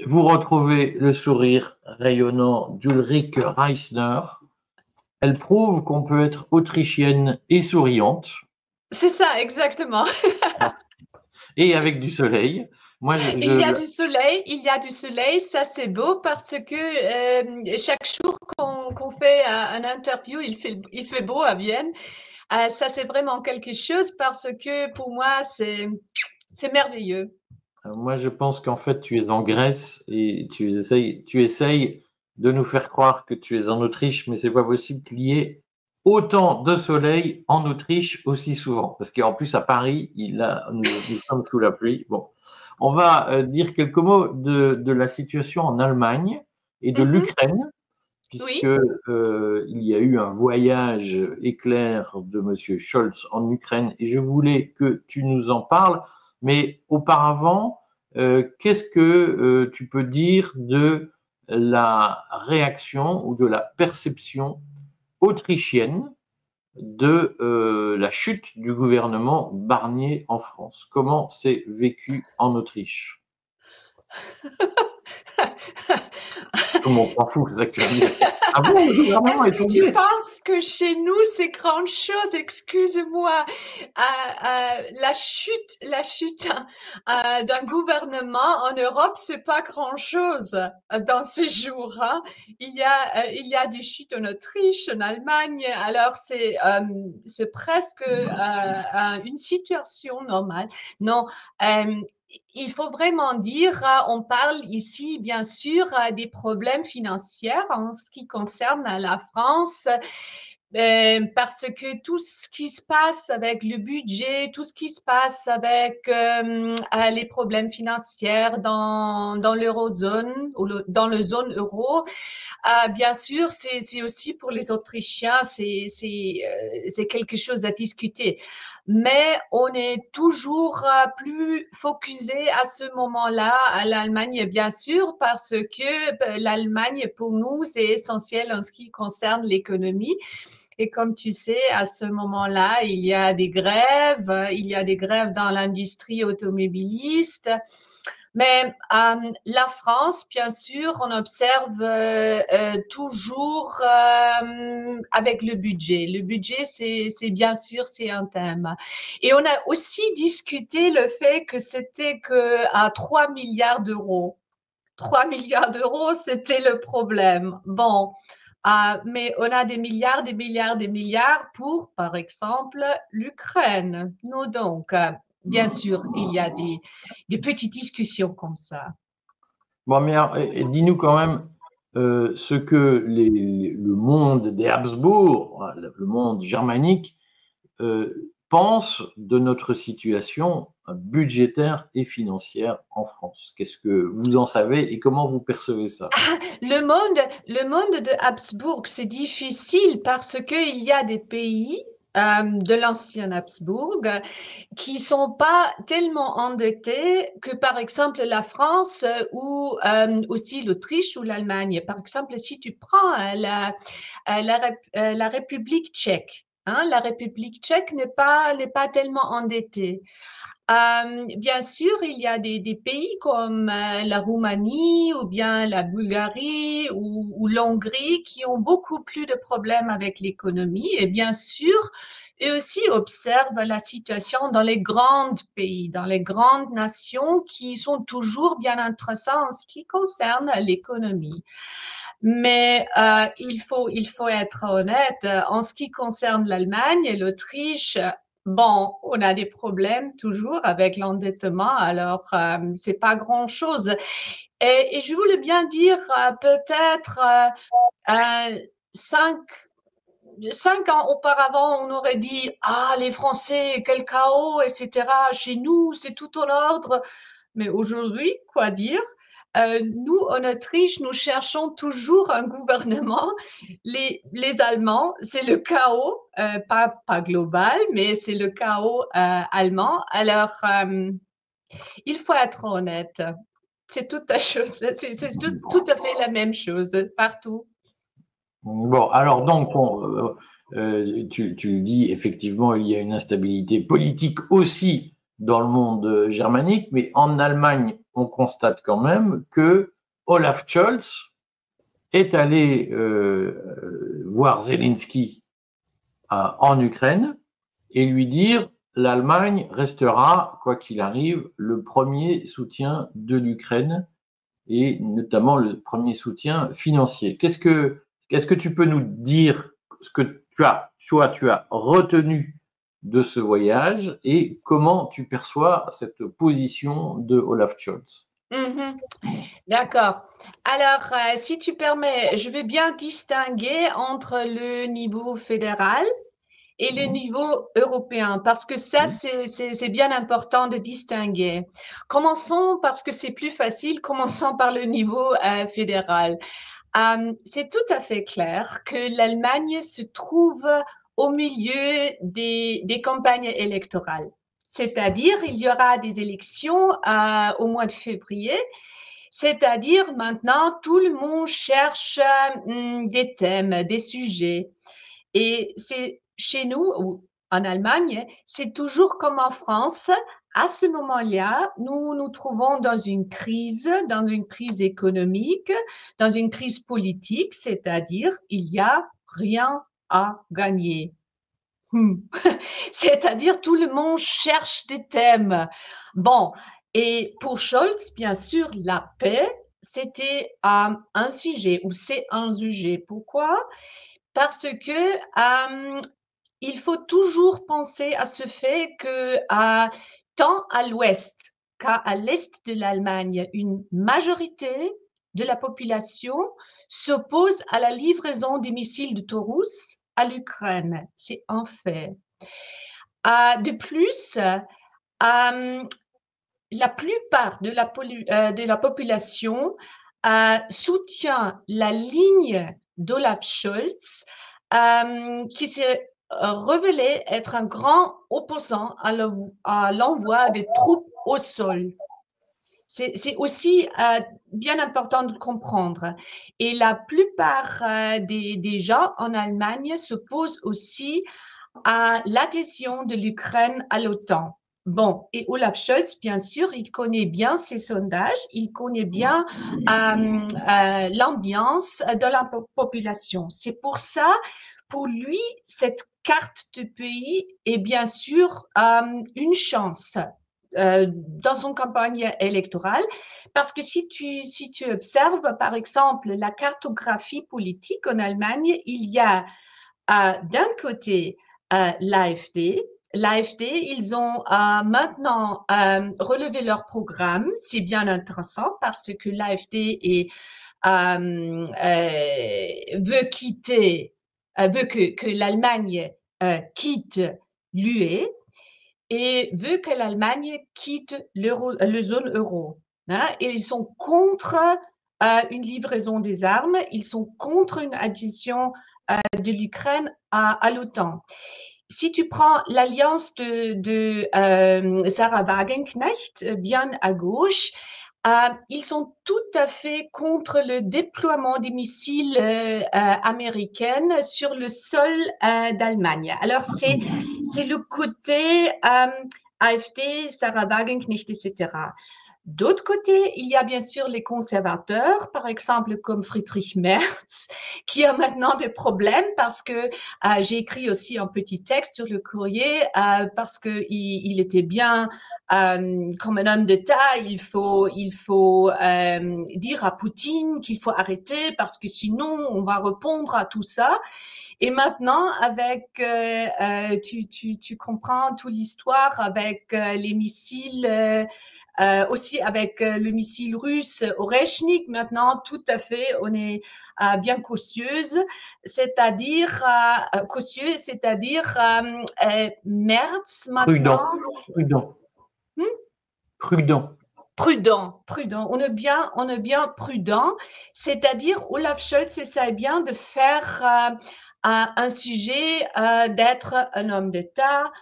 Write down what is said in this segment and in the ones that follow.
vous retrouvez le sourire rayonnant d'Ulrike Reisner. Elle prouve qu'on peut être autrichienne et souriante. C'est ça, exactement. Et avec du soleil. Moi, Il y a du soleil, ça c'est beau parce que chaque jour qu'on fait un interview, il fait beau à Vienne. Ça c'est vraiment quelque chose parce que pour moi c'est merveilleux. Moi, je pense qu'en fait, tu es en Grèce et tu essayes de nous faire croire que tu es en Autriche, mais c'est pas possible qu'il y ait autant de soleil en Autriche aussi souvent. Parce qu'en plus, à Paris, nous sommes sous la pluie. Bon, on va dire quelques mots de la situation en Allemagne et de l'Ukraine, puisque Oui. il y a eu un voyage éclair de Monsieur Scholz en Ukraine et je voulais que tu nous en parles. Mais auparavant, qu'est-ce que tu peux dire de la réaction ou de la perception autrichienne de la chute du gouvernement Barnier en France? Comment c'est vécu en Autriche? Tout le monde s'en fout, c'est ça que tu vas me dire. Ah bon, le gouvernement Est-ce est que tu tombé? penses que chez nous c'est grande chose? Excuse-moi. La chute d'un gouvernement en Europe, c'est pas grand chose dans ces jours. Hein. Il y a des chutes en Autriche, en Allemagne. Alors c'est presque une situation normale. Non. Il faut vraiment dire, on parle ici bien sûr des problèmes financiers en ce qui concerne la France, parce que tout ce qui se passe avec le budget, tout ce qui se passe avec les problèmes financiers dans l'eurozone ou dans la zone euro, bien sûr, c'est aussi pour les Autrichiens, c'est quelque chose à discuter. Mais on est toujours plus focusé à ce moment-là à l'Allemagne, bien sûr, parce que l'Allemagne, pour nous, c'est essentiel en ce qui concerne l'économie. Et comme tu sais, à ce moment-là, il y a des grèves, dans l'industrie automobiliste. Mais la France, bien sûr, on observe toujours avec le budget. Le budget, c'est bien sûr, c'est un thème. Et on a aussi discuté le fait que c'était que à 3 milliards d'euros. 3 milliards d'euros, c'était le problème. Bon, mais on a des milliards, des milliards, des milliards pour, par exemple, l'Ukraine. Nous donc, bien sûr, il y a des petites discussions comme ça. Bon, mais dis-nous quand même ce que le monde des Habsbourg, le monde germanique, pense de notre situation budgétaire et financière en France. Qu'est-ce que vous en savez et comment vous percevez ça? Le monde de Habsbourg, c'est difficile parce qu'il y a des pays de l'ancien Habsbourg qui sont pas tellement endettés que, par exemple, la France ou aussi l'Autriche ou l'Allemagne. Par exemple, si tu prends la République tchèque, hein, la République tchèque n'est pas tellement endettée. Bien sûr, il y a des pays comme la Roumanie ou bien la Bulgarie ou l'Hongrie qui ont beaucoup plus de problèmes avec l'économie. Et bien sûr, eux aussi observent la situation dans les grands pays, dans les grandes nations qui sont toujours bien intéressants en ce qui concerne l'économie. Mais il faut être honnête, en ce qui concerne l'Allemagne et l'Autriche, bon, on a des problèmes toujours avec l'endettement, alors c'est pas grand-chose. Et je voulais bien dire peut-être 5 ans auparavant, on aurait dit ah les Français quel chaos, etc. Chez nous c'est tout en ordre. Mais aujourd'hui, quoi dire? Nous, en Autriche, nous cherchons toujours un gouvernement. Les Allemands, c'est le chaos, pas global, mais c'est le chaos allemand. Alors, il faut être honnête. C'est toute la chose, c'est tout à fait la même chose partout. Bon, alors donc, tu le dis, effectivement, il y a une instabilité politique aussi dans le monde germanique, mais en Allemagne, on constate quand même que Olaf Scholz est allé voir Zelensky en Ukraine et lui dire l'Allemagne restera, quoi qu'il arrive, le premier soutien de l'Ukraine et notamment le premier soutien financier. Qu'est-ce que tu peux nous dire ce que tu as retenu de ce voyage et comment tu perçois cette position de Olaf Scholz? Mhm. D'accord. Alors, si tu permets, je vais bien distinguer entre le niveau fédéral et le niveau européen, parce que ça, c'est bien important de distinguer. Commençons, parce que c'est plus facile, commençons par le niveau fédéral. C'est tout à fait clair que l'Allemagne se trouve au milieu des campagnes électorales. C'est-à-dire, il y aura des élections au mois de février. C'est-à-dire, maintenant, tout le monde cherche des thèmes, des sujets. Et c'est chez nous, ou en Allemagne, c'est toujours comme en France. À ce moment-là, nous nous trouvons dans une crise économique, dans une crise politique, c'est-à-dire il y a rien à gagner. C'est-à-dire tout le monde cherche des thèmes. Bon, et pour Scholz, bien sûr, la paix, c'était un sujet ou c'est un sujet. Pourquoi? Parce que il faut toujours penser à ce fait que tant à l'ouest qu'à l'est de l'Allemagne, une majorité de la population s'oppose à la livraison des missiles de Taurus à l'Ukraine. C'est un fait. De plus, la plupart de la population soutient la ligne d'Olaf Scholz, qui s'est révélé être un grand opposant à l'envoi des troupes au sol. C'est aussi bien important de comprendre. Et la plupart des gens en Allemagne s'opposent aussi à l'adhésion de l'Ukraine à l'OTAN. Bon, et Olaf Scholz, bien sûr, il connaît bien ces sondages, il connaît bien l'ambiance de la population. C'est pour ça, pour lui, cette carte de pays est bien sûr une chance dans son campagne électorale, parce que si tu observes, par exemple, la cartographie politique en Allemagne, il y a d'un côté l'AfD. L'AfD, ils ont maintenant relevé leur programme. C'est bien intéressant parce que l'AfD veut quitter, veut que l'Allemagne quitte l'UE et veut que l'Allemagne quitte le zone euro. Hein? Et ils sont contre une livraison des armes, ils sont contre une adhésion de l'Ukraine à l'OTAN. Si tu prends l'alliance de Sarah Wagenknecht, bien à gauche, ils sont tout à fait contre le déploiement des missiles américains sur le sol d'Allemagne. Alors, c'est le côté AfD, Sarah Wagenknecht, etc. D'autre côté, il y a bien sûr les conservateurs, par exemple comme Friedrich Merz, qui a maintenant des problèmes parce que j'ai écrit aussi un petit texte sur le courrier parce que il était bien comme un homme d'État, il faut dire à Poutine qu'il faut arrêter parce que sinon on va répondre à tout ça. Et maintenant, avec, tu comprends toute l'histoire avec les missiles, aussi avec le missile russe Oreshnik. Maintenant, tout à fait, on est bien cautieuse, c'est-à-dire cautieux, c'est-à-dire Merz Prudent, maintenant. prudent, Hmm? prudent. Prudent. On est bien prudent, c'est-à-dire Olaf Scholz essaie bien de faire un sujet d'être un homme d'État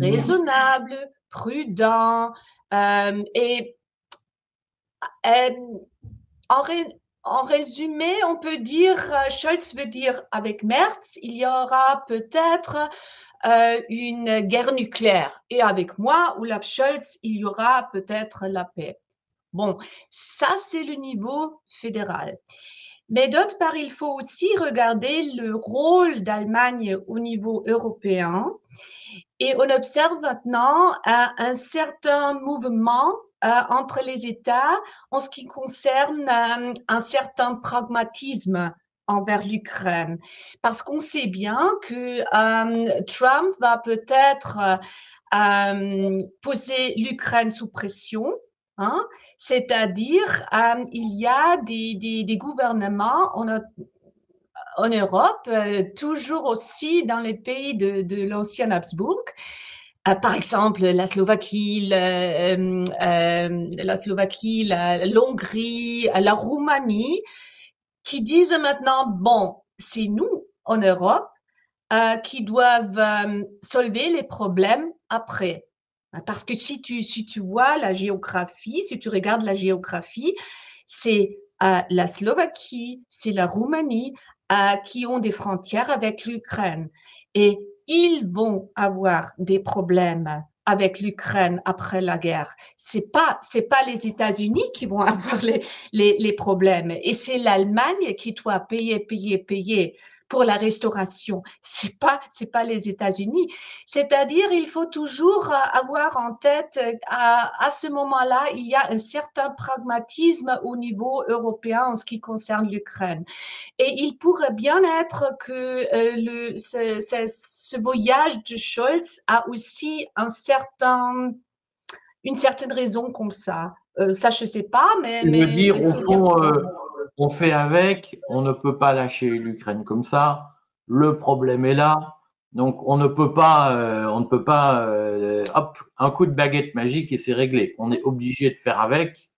raisonnable, prudent, et euh, en, en résumé, on peut dire, Scholz veut dire avec Merz, il y aura peut-être une guerre nucléaire. Et avec moi, Olaf Scholz, il y aura peut-être la paix. Bon, ça, c'est le niveau fédéral. Mais d'autre part, il faut aussi regarder le rôle d'Allemagne au niveau européen. Et on observe maintenant un certain mouvement entre les États en ce qui concerne un certain pragmatisme envers l'Ukraine. Parce qu'on sait bien que Trump va peut-être poser l'Ukraine sous pression. Hein, c'est-à-dire, il y a des gouvernements en Europe, toujours aussi dans les pays de l'ancien Habsbourg, par exemple la Slovaquie, l'Hongrie, la Roumanie, qui disent maintenant, bon, c'est nous en Europe qui doivent solver les problèmes après. Parce que si tu vois la géographie, si tu regardes la géographie, c'est la Slovaquie, c'est la Roumanie qui ont des frontières avec l'Ukraine. Et ils vont avoir des problèmes avec l'Ukraine après la guerre. C'est pas les États-Unis qui vont avoir les problèmes. Et c'est l'Allemagne qui doit payer pour la restauration. C'est pas les États-Unis. C'est-à-dire, il faut toujours avoir en tête à ce moment-là, il y a un certain pragmatisme au niveau européen en ce qui concerne l'Ukraine. Et il pourrait bien être que ce voyage de Scholz a aussi une certaine raison comme ça. Ça, je sais pas, Tu veux dire, mais au c'est bien. fond, on fait avec, on ne peut pas lâcher l'Ukraine comme ça. Le problème est là. Donc, on ne peut pas, hop, un coup de baguette magique et c'est réglé. On est obligé de faire avec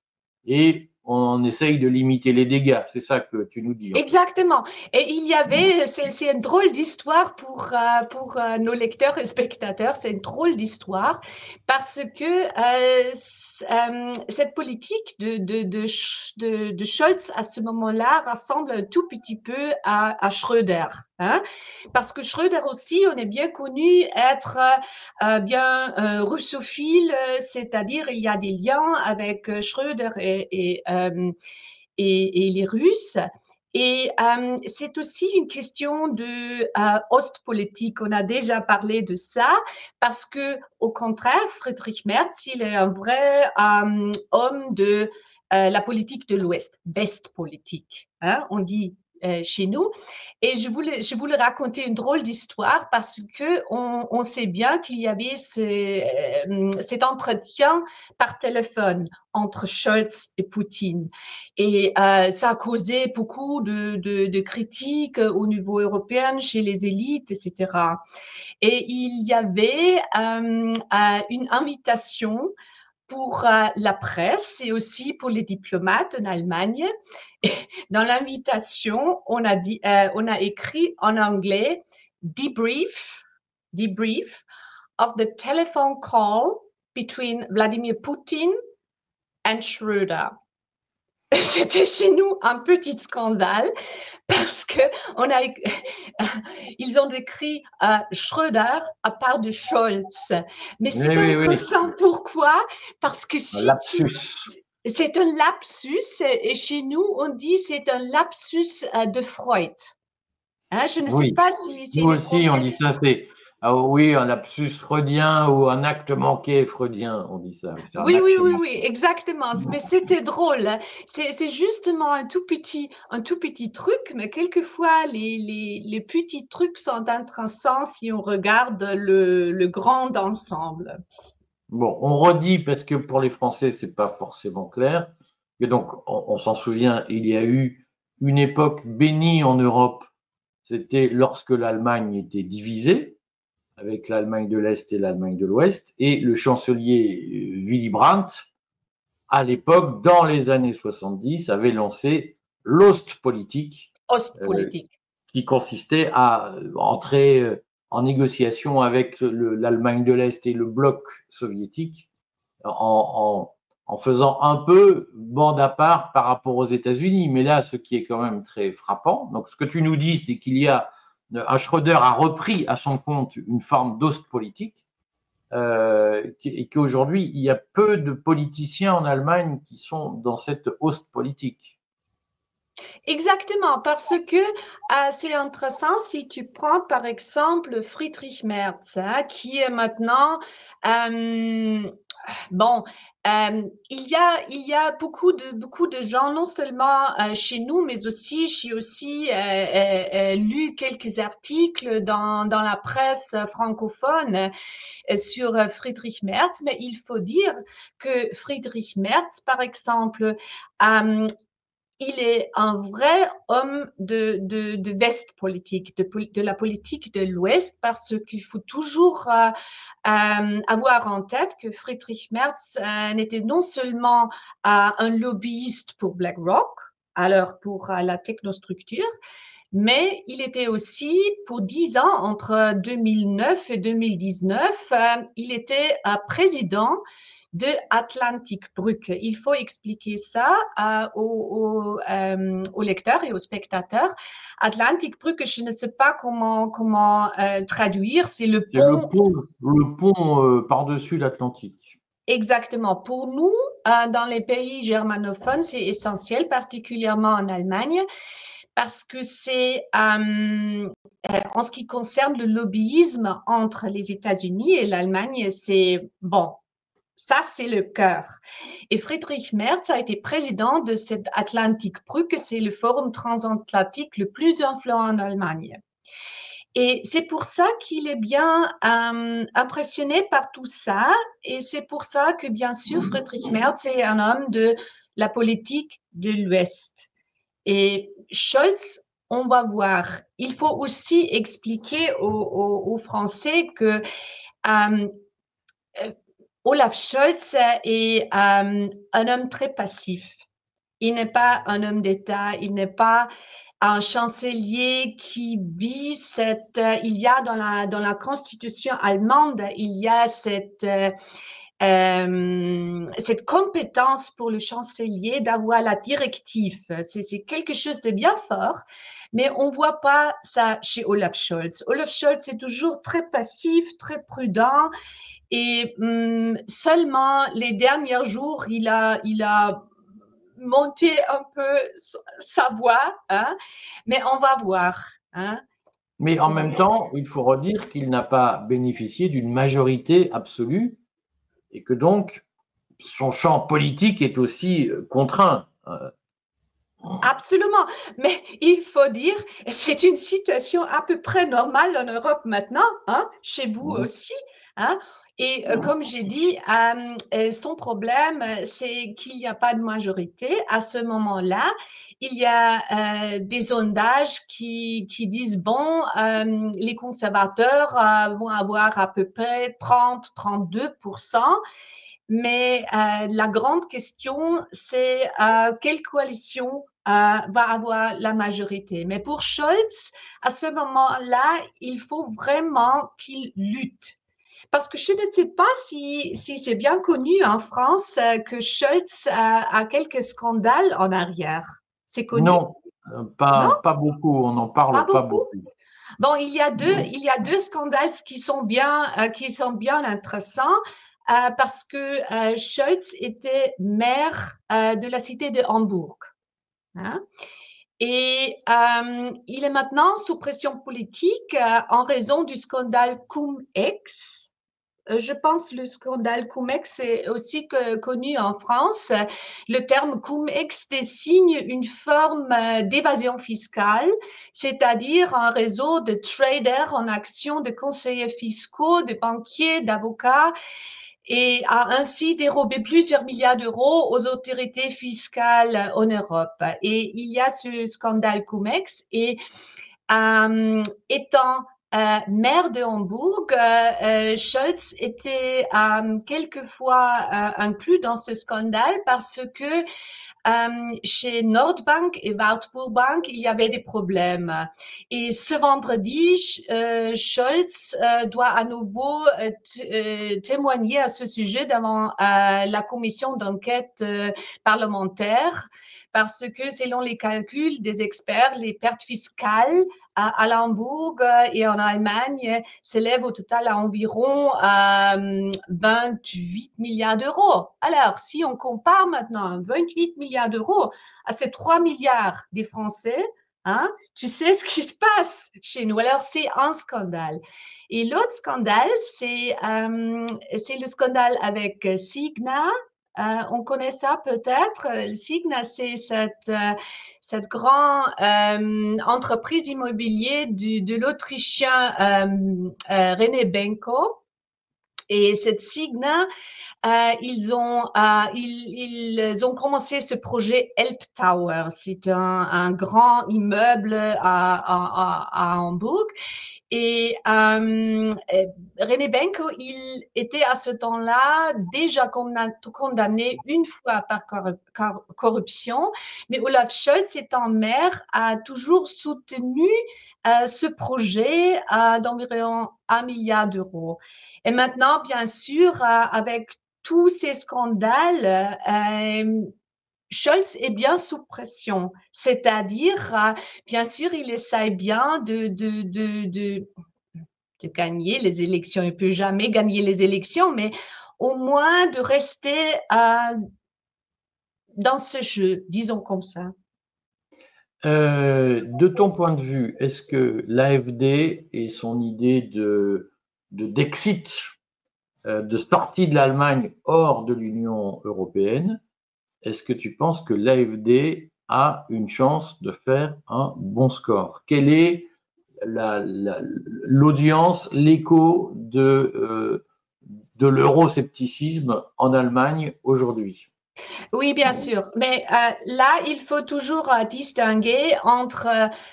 et on essaye de limiter les dégâts. C'est ça que tu nous dis, en fait. Exactement. Et il y avait, c'est une drôle d'histoire pour nos lecteurs et spectateurs, c'est une drôle d'histoire parce que cette politique de Scholz à ce moment-là ressemble un tout petit peu à Schröder. Hein? Parce que Schröder aussi, on est bien connu être bien russophile, c'est-à-dire il y a des liens avec Schröder et les Russes. Et c'est aussi une question de Ostpolitik. On a déjà parlé de ça parce que, au contraire, Friedrich Merz, il est un vrai homme de la politique de l'Ouest, Westpolitik. Hein, on dit chez nous. Et je voulais raconter une drôle d'histoire parce que on sait bien qu'il y avait cet entretien par téléphone entre Scholz et Poutine. Et ça a causé beaucoup de critiques au niveau européen chez les élites, etc. Et il y avait une invitation pour la presse et aussi pour les diplomates en Allemagne. Et dans l'invitation, on a écrit en anglais debrief of the telephone call between Vladimir Putin and Schröder. C'était chez nous un petit scandale parce que ils ont écrit Schröder à part de Scholz. Mais c'est intéressant. Pourquoi? Parce que c'est un lapsus et chez nous on dit c'est un lapsus de Freud. Hein, je ne sais pas si nous les aussi Français... on dit ça, c'est oui, un lapsus freudien ou un acte manqué freudien, on dit ça. Oui, exactement. Mais c'était drôle. C'est justement un tout petit truc, mais quelquefois les petits trucs sont intéressants si on regarde le grand ensemble. Bon, on redit parce que pour les Français, c'est pas forcément clair. Et donc, on s'en souvient, il y a eu une époque bénie en Europe. C'était lorsque l'Allemagne était divisée, avec l'Allemagne de l'Est et l'Allemagne de l'Ouest, et le chancelier Willy Brandt, à l'époque, dans les années 70, avait lancé l'Ostpolitik, Ostpolitik. qui consistait à entrer en négociation avec l'Allemagne de l'Est et le bloc soviétique en faisant un peu bande à part par rapport aux États-Unis. Mais là, ce qui est quand même très frappant, donc ce que tu nous dis, c'est qu'il y a, Schröder a repris à son compte une forme d'Ostpolitik, et qu'aujourd'hui, il y a peu de politiciens en Allemagne qui sont dans cette hausse politique. Exactement, parce que c'est intéressant si tu prends par exemple Friedrich Merz, hein, qui est maintenant bon. Il y a beaucoup de gens, non seulement chez nous, mais aussi j'ai aussi lu quelques articles dans la presse francophone sur Friedrich Merz, mais il faut dire que Friedrich Merz, par exemple, euh, il est un vrai homme de l'Est politique, de la politique de l'Ouest, parce qu'il faut toujours avoir en tête que Friedrich Merz n'était non seulement un lobbyiste pour BlackRock, alors pour la technostructure, mais il était aussi, pour 10 ans, entre 2009 et 2019, il était président de Atlantic Brücke. Il faut expliquer ça aux lecteurs et aux spectateurs. Atlantic Brücke, je ne sais pas comment traduire, c'est le C'est pont. le pont par-dessus l'Atlantique. Exactement. Pour nous, dans les pays germanophones, c'est essentiel, particulièrement en Allemagne, parce que c'est en ce qui concerne le lobbyisme entre les États-Unis et l'Allemagne, c'est bon. Ça, c'est le cœur. Et Friedrich Merz a été président de cette Atlantikbrücke, c'est le forum transatlantique le plus influent en Allemagne. Et c'est pour ça qu'il est bien impressionné par tout ça. Et c'est pour ça que, bien sûr, Friedrich Merz est un homme de la politique de l'Ouest. Et Scholz, on va voir. Il faut aussi expliquer aux Français que Olaf Scholz est un homme très passif. Il n'est pas un homme d'État, il n'est pas un chancelier qui vit cette. Il y a dans la constitution allemande, il y a cette compétence pour le chancelier d'avoir la directive. C'est quelque chose de bien fort, mais on voit pas ça chez Olaf Scholz. Olaf Scholz est toujours très passif, très prudent. Et seulement les derniers jours, il a monté un peu sa voix, hein, mais on va voir. Hein. Mais en même temps, il faut redire qu'il n'a pas bénéficié d'une majorité absolue et que donc son champ politique est aussi contraint. Absolument, mais il faut dire, c'est une situation à peu près normale en Europe maintenant, hein, chez vous aussi, hein. Et comme j'ai dit, son problème, c'est qu'il n'y a pas de majorité. À ce moment-là, il y a des sondages qui disent, bon, les conservateurs vont avoir à peu près 30-32%. Mais la grande question, c'est quelle coalition va avoir la majorité. Mais pour Scholz, à ce moment-là, il faut vraiment qu'il lutte. Parce que je ne sais pas si c'est bien connu en France que Scholz a quelques scandales en arrière. C'est connu? Non, Non? pas beaucoup, on n'en Pas parle pas beaucoup? beaucoup. Bon, il y a deux scandales qui sont bien intéressants parce que Scholz était maire de la cité de Hambourg. Hein? Et il est maintenant sous pression politique en raison du scandale Cum-Ex. Je pense que le scandale Cum-Ex est aussi connu en France. Le terme Cum-Ex désigne une forme d'évasion fiscale, c'est-à-dire un réseau de traders en actions, de conseillers fiscaux, de banquiers, d'avocats, et a ainsi dérobé plusieurs milliards d'euros aux autorités fiscales en Europe. Et il y a ce scandale Cum-Ex et étant maire de Hambourg, Scholz était quelquefois inclus dans ce scandale parce que chez Nordbank et Wartburg Bank, il y avait des problèmes. Et ce vendredi, Scholz doit à nouveau témoigner à ce sujet devant la commission d'enquête parlementaire, parce que selon les calculs des experts, les pertes fiscales à Hambourg et en Allemagne s'élèvent au total à environ 28 milliards d'euros. Alors, si on compare maintenant 28 milliards d'euros à ces 3 milliards des Français, hein, tu sais ce qui se passe chez nous. Alors, c'est un scandale. Et l'autre scandale, c'est le scandale avec Signa. On connaît ça peut-être. Signa, c'est cette grande entreprise immobilière de l'Autrichien René Benko. Et cette Signa, ils ont commencé ce projet Elb Tower. C'est un grand immeuble à Hambourg. Et René Benko, il était à ce temps-là déjà condamné une fois par corruption, mais Olaf Scholz, étant maire, a toujours soutenu ce projet d'environ 1 milliard d'euros. Et maintenant, bien sûr, avec tous ces scandales, Scholz est bien sous pression, c'est-à-dire, bien sûr, il essaie bien de gagner les élections. Il ne peut jamais gagner les élections, mais au moins de rester dans ce jeu, disons comme ça. De ton point de vue, est-ce que l'AfD et son idée d'exit, de sortie de l'Allemagne hors de l'Union européenne, est-ce que tu penses que l'AfD a une chance de faire un bon score? Quelle est l'audience, l'écho de l'euroscepticisme en Allemagne aujourd'hui? Oui, bien sûr. Mais là, il faut toujours distinguer entre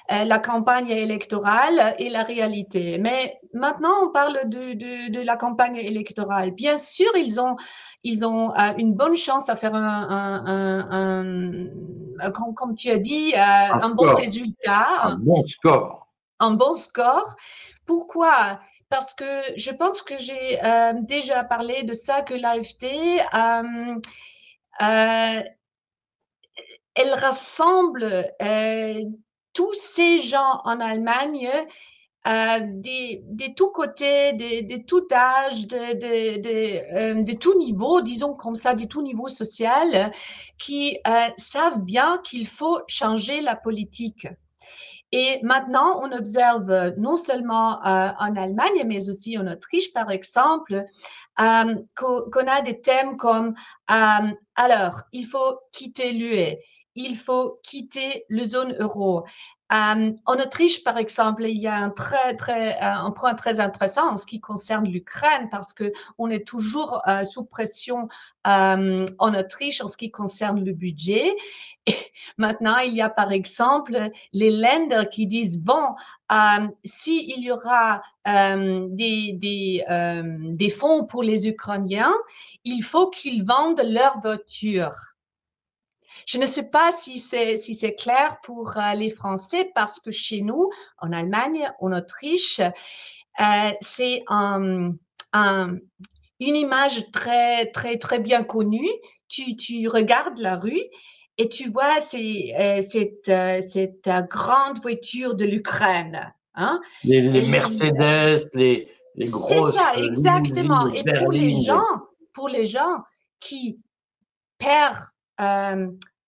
la campagne électorale et la réalité. Mais maintenant, on parle de la campagne électorale. Bien sûr, ils ont une bonne chance à faire comme tu as dit, un bon résultat. Un bon score. Un bon score. Pourquoi? Parce que je pense que j'ai déjà parlé de ça, que l'AfD elle rassemble tous ces gens en Allemagne des tout côtés, de tout âge, de tout niveau, disons comme ça, de tout niveau social, qui savent bien qu'il faut changer la politique. Et maintenant, on observe non seulement en Allemagne, mais aussi en Autriche, par exemple, qu'on a des thèmes comme alors, il faut quitter l'UE, il faut quitter la zone euro. En Autriche, par exemple, il y a un point très intéressant en ce qui concerne l'Ukraine, parce que on est toujours sous pression en Autriche en ce qui concerne le budget. Et maintenant, il y a par exemple les Länder qui disent bon, s'il y aura des fonds pour les Ukrainiens, il faut qu'ils vendent leurs voitures. Je ne sais pas si c'est clair pour les Français, parce que chez nous, en Allemagne, en Autriche, c'est une image très, très, très bien connue. Tu regardes la rue et tu vois cette grande voiture de l'Ukraine. Hein? Les Mercedes, les grosses c'est ça, exactement. limousines Et berlines. pour les gens qui perdent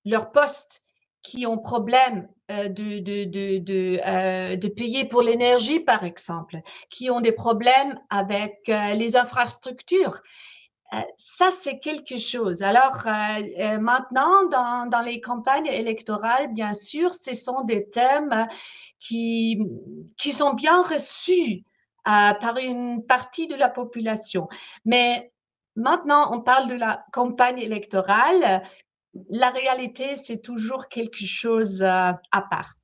leur poste, qui ont problème de payer pour l'énergie, par exemple, qui ont des problèmes avec les infrastructures. Ça, c'est quelque chose. Alors, maintenant, dans les campagnes électorales, bien sûr, ce sont des thèmes qui sont bien reçus par une partie de la population. Mais maintenant, on parle de la campagne électorale. La réalité, c'est toujours quelque chose à part.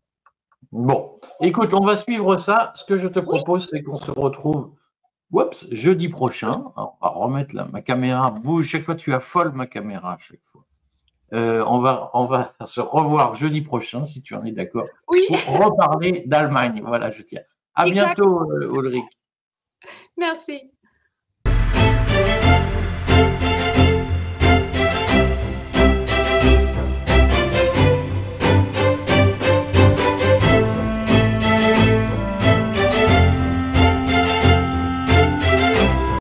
Bon, écoute, on va suivre ça. Ce que je te Oui. propose, c'est qu'on se retrouve jeudi prochain. Alors, on va remettre là, ma caméra bouge. Chaque fois, tu affoles ma caméra, à chaque fois. on va se revoir jeudi prochain, si tu en es d'accord, Oui, pour reparler d'Allemagne. Voilà, je tiens. À exact. bientôt, Ulrich. Merci.